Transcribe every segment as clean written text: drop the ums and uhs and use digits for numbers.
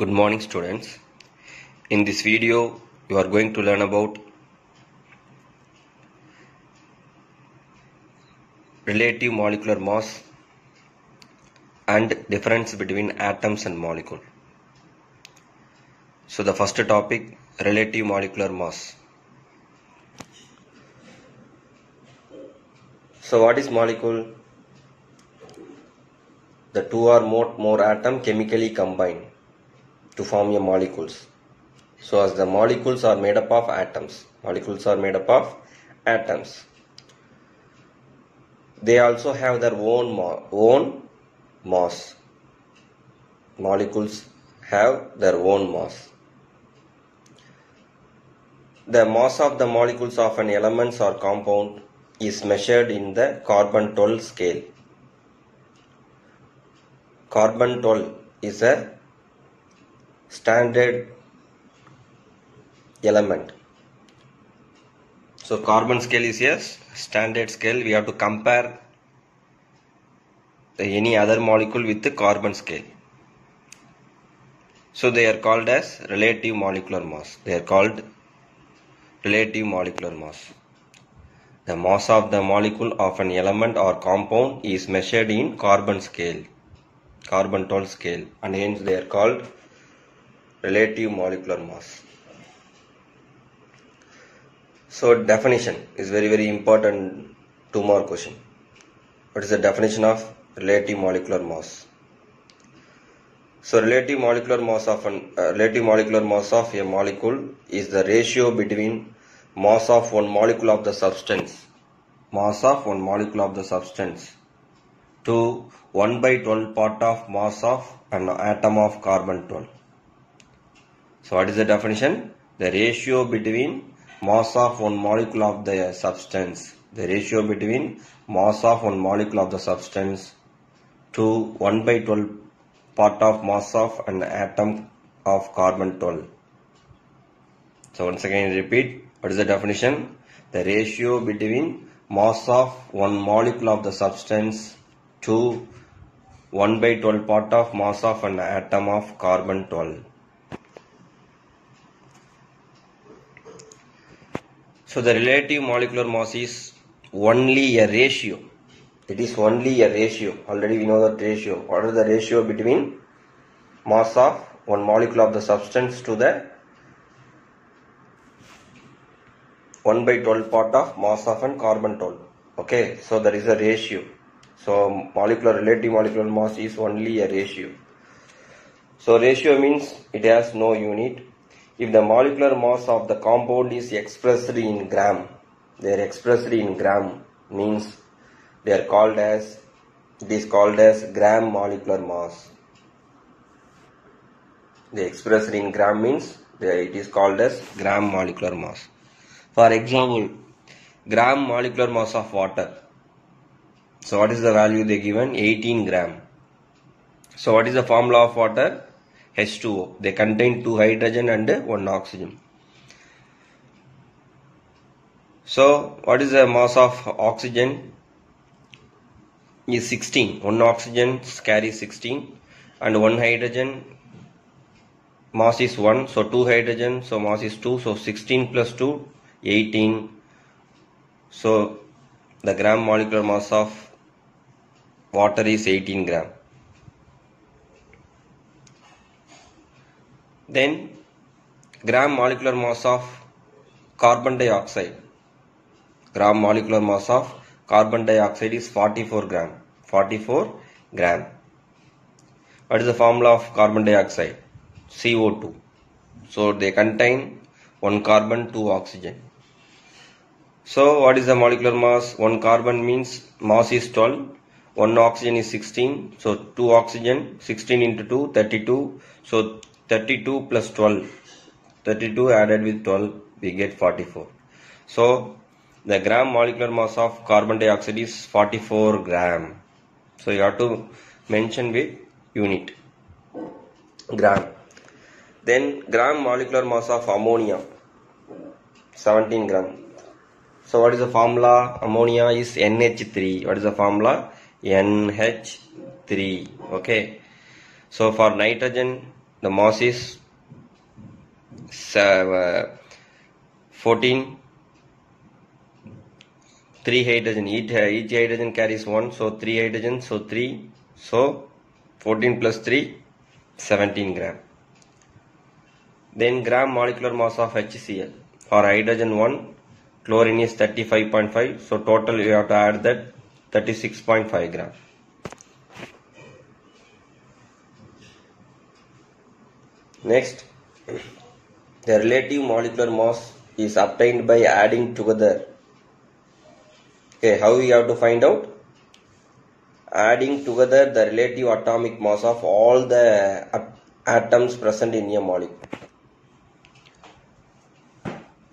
Good morning students. In this video you are going to learn about relative molecular mass and difference between atoms and molecule. So the first topic, relative molecular mass. So what is molecule? The two or more atoms chemically combine to form a molecules. So as the molecules are made up of atoms. They also have their own mass. Molecules have their own mass. The mass of the molecules of an element or compound is measured in the carbon-12 scale. Carbon-12 is a standard element. So carbon scale is a standard scale. We have to compare any other molecule with the carbon scale. So they are called as relative molecular mass. The mass of the molecule of an element or compound is measured in carbon-12 scale, and hence they are called relative molecular mass. So definition is very important. 2 more question. What is the definition of relative molecular mass? So relative molecular mass of a molecule is the ratio between mass of one molecule of the substance to 1/12 part of mass of an atom of carbon-12. So what is the definition? The ratio between mass of one molecule of the substance. To 1/12 part of mass of an atom of carbon-12. So once again repeat. What is the definition? The ratio between mass of one molecule of the substance to 1/12 part of mass of an atom of carbon-12. So the relative molecular mass is only a ratio. It is only a ratio. Already we know that ratio. What is the ratio between mass of one molecule of the substance to the 1/12 part of mass of an carbon-12. Okay, so there is a ratio. So relative molecular mass is only a ratio. So ratio means it has no unit. If the molecular mass of the compound is expressed in gram, means it is called as gram molecular mass. They expressed in gram means it is called as gram molecular mass. For example, gram molecular mass of water. So what is the value they given? 18 gram. So what is the formula of water? H2O. They contain 2 hydrogen and 1 oxygen. So what is the mass of oxygen? Is 16. 1 oxygen carries 16 and 1 hydrogen mass is 1. So 2 hydrogen, so mass is 2. So 16 plus 2, 18. So the gram molecular mass of water is 18 gram. Then gram molecular mass of carbon dioxide. Gram molecular mass of carbon dioxide is 44 gram. What is the formula of carbon dioxide? CO2. So they contain 1 carbon, 2 oxygen. So what is the molecular mass? 1 carbon means mass is 12. 1 oxygen is 16. So 2 oxygen, 16 into 2, 32. So 32 plus 12. 32 added with 12, we get 44. So the gram molecular mass of carbon dioxide is 44 gram. So you have to mention with unit. Gram. Then gram molecular mass of ammonia, 17 gram. So what is the formula? Ammonia is NH3. What is the formula? NH3. Okay. So for nitrogen, the mass is 14. 3 hydrogen, each hydrogen carries 1, so 3 hydrogen, so 3, so 14 plus 3, 17 gram. Then gram molecular mass of HCl. For hydrogen 1, chlorine is 35.5, so total you have to add that 36.5 gram. Next, the relative molecular mass is obtained by adding together. Okay, how we have to find out? Adding together the relative atomic mass of all the atoms present in a molecule.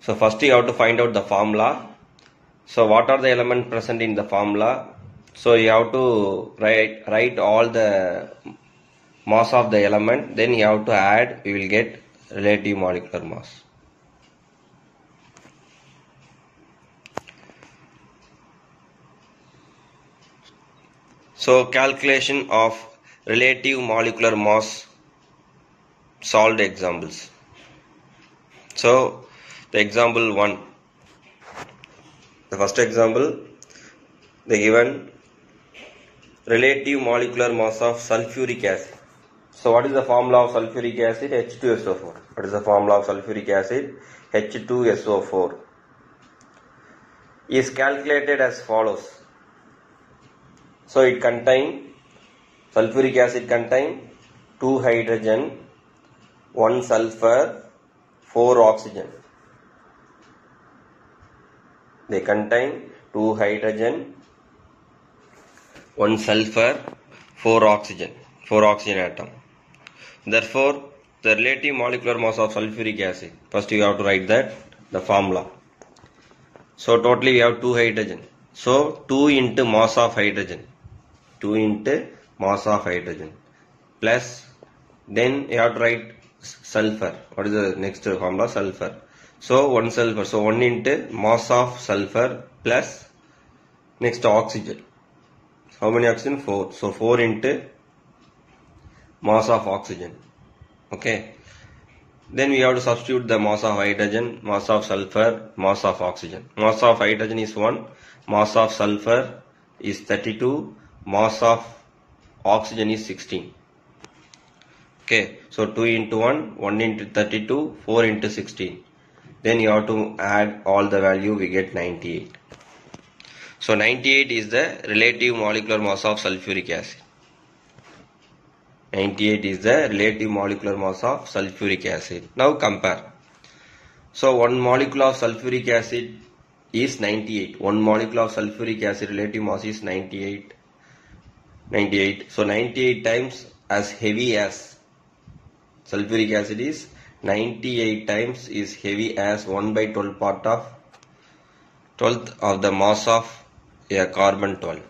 So first you have to find out the formula. So what are the elements present in the formula? So you have to write all the mass of the element, then you have to add, we will get relative molecular mass. So calculation of relative molecular mass solved examples. So the example 1, the first example, the given relative molecular mass of sulfuric acid. So what is the formula of sulfuric acid? H2SO4. What is the formula of sulfuric acid? H2SO4 is calculated as follows. So it contain, sulfuric acid contain 2 hydrogen, 1 sulfur, 4 oxygen. They contain 2 hydrogen, 1 sulfur, 4 oxygen atom. Therefore, the relative molecular mass of sulfuric acid, first you have to write that, the formula. So totally we have 2 hydrogen. So 2 into mass of hydrogen. 2 into mass of hydrogen. Plus, then you have to write sulfur. What is the next formula? Sulfur. So 1 sulfur. So 1 into mass of sulfur plus next oxygen. How many oxygen? 4. So 4 into mass of oxygen. Okay. Then we have to substitute the mass of hydrogen, mass of sulfur, mass of oxygen. Mass of hydrogen is 1, mass of sulfur is 32, mass of oxygen is 16. Okay, so 2 into 1, 1 into 32, 4 into 16. Then you have to add all the value, we get 98. So 98 is the relative molecular mass of sulfuric acid. 98 is the relative molecular mass of sulfuric acid. Now compare. So 1 molecule of sulfuric acid is 98. 1 molecule of sulfuric acid relative mass is 98. 98. So 98 times as heavy as sulfuric acid is 98 times is heavy as 1 by 12 part of 12th of the mass of a carbon 12.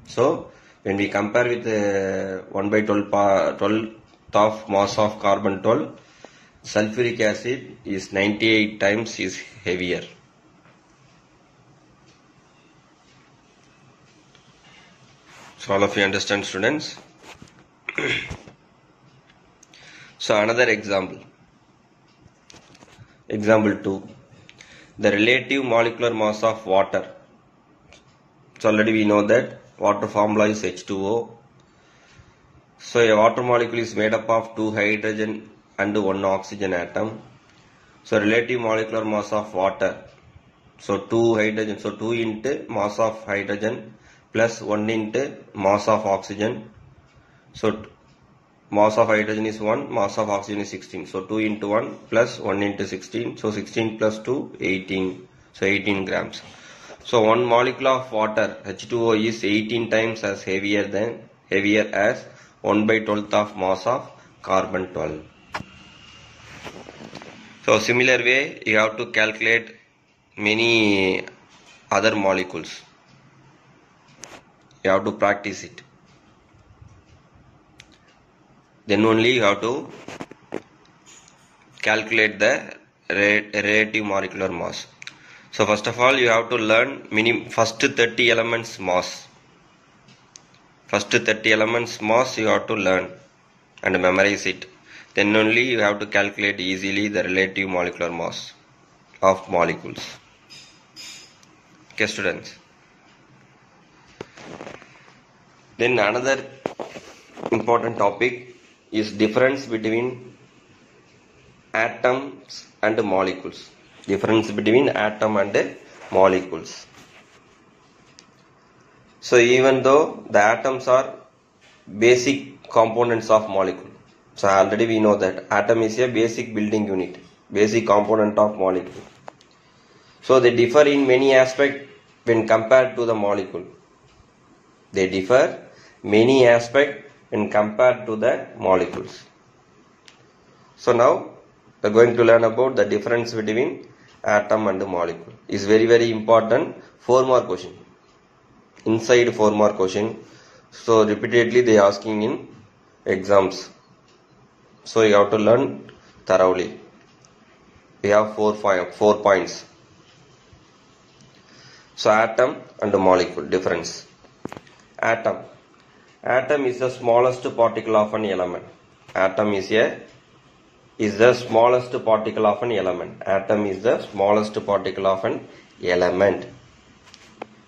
So when we compare with 1 by 12th of mass of carbon 12, sulfuric acid is 98 times is heavier. So all of you understand, students? So another example. Example 2. The relative molecular mass of water. So already we know that water formula is H2O. So a water molecule is made up of 2 hydrogen and 1 oxygen atom. So relative molecular mass of water. So 2 hydrogen. So 2 into mass of hydrogen plus 1 into mass of oxygen. So mass of hydrogen is 1, mass of oxygen is 16. So 2 into 1 plus 1 into 16. So 16 plus 2, 18. So 18 grams. So 1 molecule of water H2O is 18 times as heavier as 1 by 12th of mass of carbon 12. So similar way you have to calculate many other molecules. You have to practice it. Then only you have to calculate the relative molecular mass. So first of all you have to learn first 30 elements mass. First 30 elements mass you have to learn. and memorize it. Then only you have to calculate easily the relative molecular mass of molecules. Okay, students. Then another important topic is difference between atoms and molecules. Difference between atom and molecules. So even though the atoms are basic components of molecule. So already we know that atom is a basic building unit, basic component of molecule. So they differ in many aspects when compared to the molecule. They differ many aspects when compared to the molecules. So now we are going to learn about the difference between atom and molecule. It's very important. 4 more question. Inside 4 more question. So repeatedly they asking in exams. So you have to learn thoroughly. We have 4 points. So atom and molecule difference. Atom. Atom is the smallest particle of an element. Atom is the smallest particle of an element. Atom is the smallest particle of an element.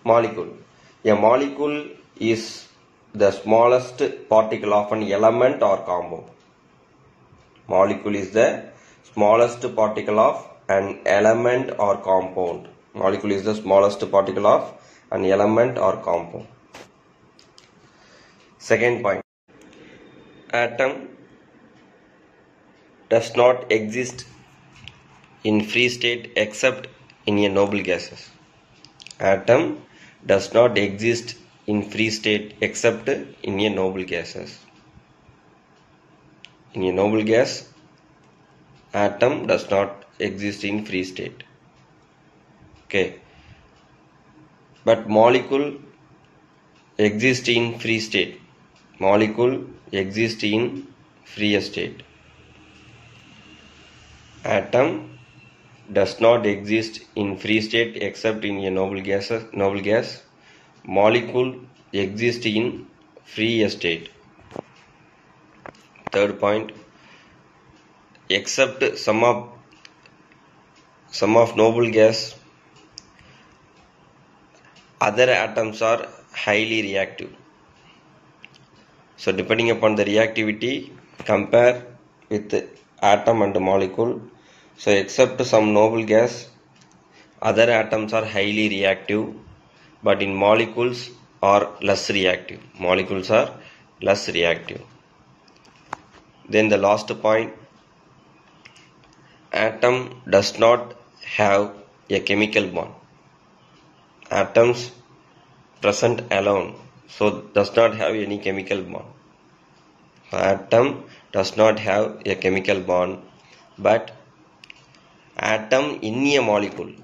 Molecule. A molecule is the smallest particle of an element or compound. Molecule is the smallest particle of an element or compound. Molecule is the smallest particle of an element or compound. Second point. Atom does not exist in free state except in a noble gases. Atom does not exist in free state except in a noble gases. In a noble gas, atom does not exist in free state. Okay. But molecule exists in free state. Molecule exists in free state. Atom does not exist in free state except in a noble gas. Molecule exists in free state. Third point. Except some of noble gas, other atoms are highly reactive. So depending upon the reactivity, compare with atom and molecule. So except some noble gas, other atoms are highly reactive, but in molecules are less reactive. Molecules are less reactive. Then the last point, atom does not have a chemical bond. Atoms present alone, so does not have any chemical bond. Atom does not have a chemical bond, but atom in a molecules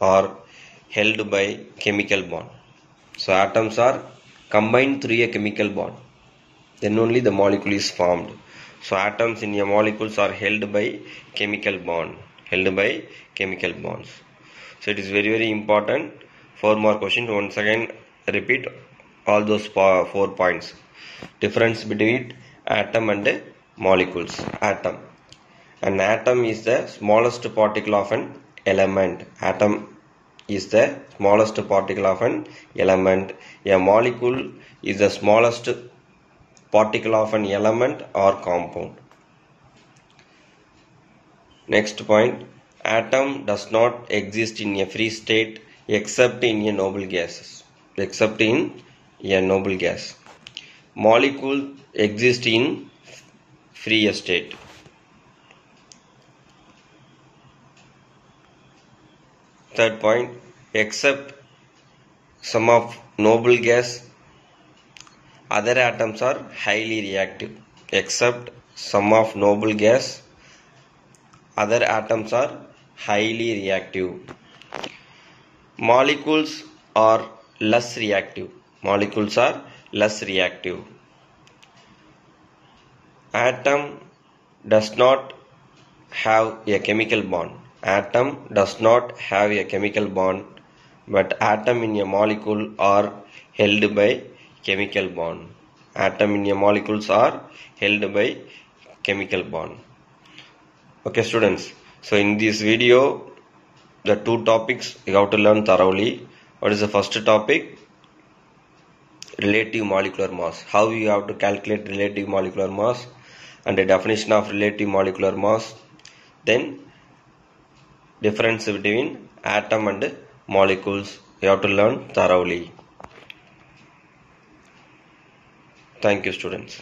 are held by chemical bond. So atoms are combined through a chemical bond. Then only the molecule is formed. So atoms in a molecules are held by chemical bonds. So it is very important. 4 more questions. Once again repeat all those 4 points. Difference between atom and molecules. Atom. An atom is the smallest particle of an element. Atom is the smallest particle of an element. A molecule is the smallest particle of an element or compound. Next point. Atom does not exist in a free state except in a noble gases. Molecule exist in free state. Third point, except some of noble gas, other atoms are highly reactive. Except some of noble gas, other atoms are highly reactive. Molecules are less reactive. Atom does not have a chemical bond. But atom in a molecule are held by chemical bond. atom in a molecules are held by chemical bond. Okay students, so in this video the two topics you have to learn thoroughly. What is the first topic? Relative molecular mass. How you have to calculate relative molecular mass and the definition of relative molecular mass. Then difference between atom and molecules you have to learn thoroughly. Thank you students.